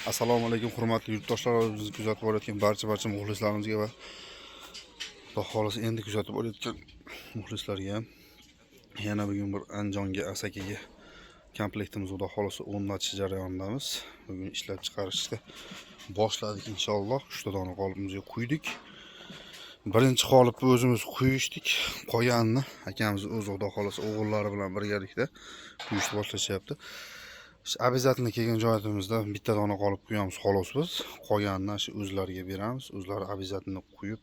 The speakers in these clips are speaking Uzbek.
Assalomu alaykum hurmatli yurtdoshlar, bizni kuzatib borayotgan barcha muxlislarimizga va Xudo xohlasa endi kuzatib borayotgan muxlislarga ham yana bugun bir Andijonga Asakaga komplektimiz Xudo xohlasa o'rnatish jarayonidamiz. Bugun ishlab chiqarishni boshladik inshaalloh. 3 ta dona qolipimizga quydik. Birinchi qolipni o'zimiz quyishdik. Qolganini akamiz o'zi Xudo xohlasa o'g'illari bilan birgalikda quyishni boshlashyapti. Обязательно kelgan joyimizda bitta dona qolib qo'yamiz xolos biz. Qolganini shu o'zlariga beramiz. O'zlari обязательно quyib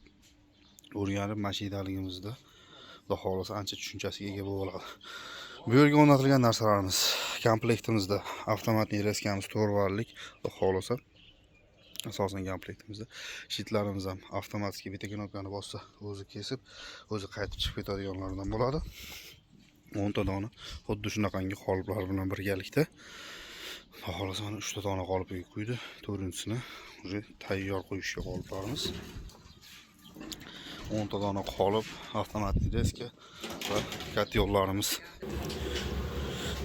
o'rganib mashinaligimizda Xudo xohlasa ancha tushunchasiga ega bo'ladi. Bu yerga o'rnatilgan narsalarimiz komplektimizda avtomatli reskamiz 4 varlik Xudo xohlasa asosan komplektimizda shitlarimiz ham avtomatik bitta knopkani bossa o'zi kesib, o'zi qaytib chiqib ketadiganlardan bo'ladi. 10 ta dona xuddi shunaqangi qoliplar bilan birgalikda Xudo xohlasa mana 3 ta dona qolipiga quydi. 4-chisini уже tayyor qo'yishga qoliplarimiz. 10 ta dona qolip, avtomatli reska va katyollarimiz.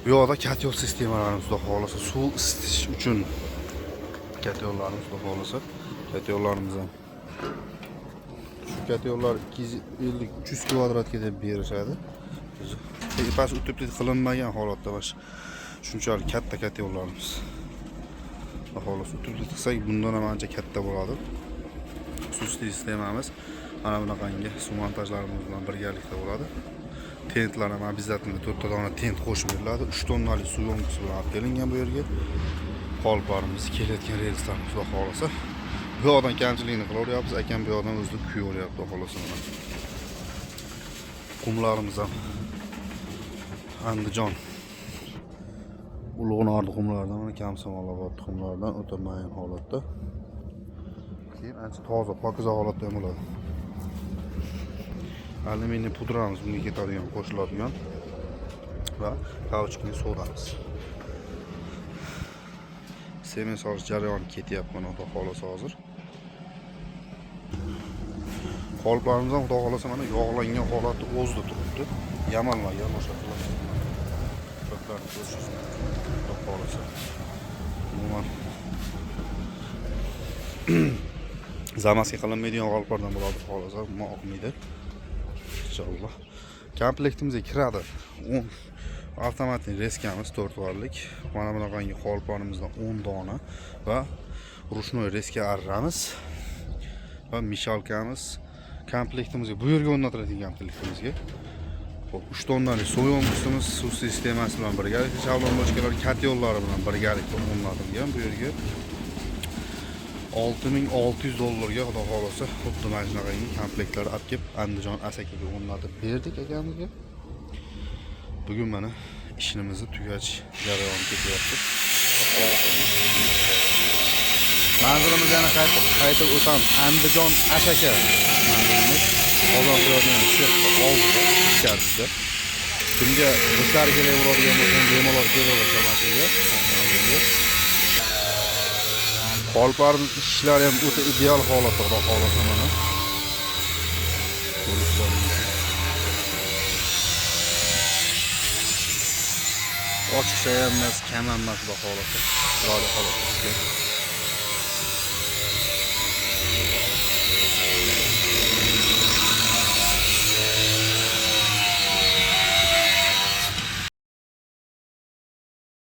Bu yoqda katyol sistemalarimiz Xudo xohlasa suv isitish uchun katyollarimiz Xudo xohlasa katyollarimiz ham katyollar 250-300 kvadratga deb berishadi. Pas utibli qilinmagan holatda bash shunchalik katta katyollarimiz. Xudo xohlasa utibli qilsak bundan ham ancha katta bo'ladi. Suv sistemamiz mana bunaqangi suv montajlarimiz bilan birgalikda bo'ladi. Tentlar ham обязательно 4 ta dona tent qo'shib beriladi. 3 tonnalik suv yo'mkisi bilan olib kelingan bu yerga. Qoliplarimiz kelayotgan relslarimiz Xudo xohlasa. Bu yoqdan kamchilikni qilaveryapmiz, akam bu yoqdan o'zini kuyaveryapti Xudo xohlasa. Qumlarimiz ham Andijon Ulug'nor qumlaridan, mana Kamsamolobod qumlaridan o'ta mayin holatda. Keyin ancha toza, pokiza holatda ham bo'ladi. Alyuminiy pudramiz bunga ketadigan, qo'shiladigan va kauchukli sodamiz. Semen solish jarayoni ketyapti mana Xudo xohlasa hozir. Qoliplarimiz ham Xudo xohlasa mana yog'langan holatda o'zida turibdi. Yamalmagan o'sha qilingan. Ko'plarni ko'rishingiz Xudo xohlasa. Umuman zamaski qilinmaydigan qoliplardan bo'ladi Xudo xohlasa, mo'minda. Inshaalloh. Komplektimizga kiradi 10 avtomatli reskamiz 4 varlik. Mana bunaqangi qoliplarimizdan 10 dona va rushnoy reska arramiz va mishalkamiz komplektimizga bu yerga o'rnatiladigan komplektimizga 3 tonnalik suv yo'mkisimiz suv sistemasi bilan birgalikda shavlon boshqalar katyollari bilan birgalikda o'rnatilgan. Bu yerga $6600 Xudo xohlasa xuddi mana shunaqangi komplektlar olib kelib Andijon Asakaga o'rnatib berdik akamizga. Bugun mana ishimizni tugatish jarayoni ketyapti. Manzilimiz yana qaytib o'tamiz. Andijon Asaka manzilimiz Qozon viloyatining sherqi oldida, ichkarisida. Kimga ruslar kerak bo'ladigan bo'lsa, bemalol kelaversa mashinaga. Qoliplarimiz ishlari ham o'ta ideal holatda Xudo xohlasa mana. Ochiqcha ham emas, kam ham emas Xudo xohlasa. Chiroyli holatda.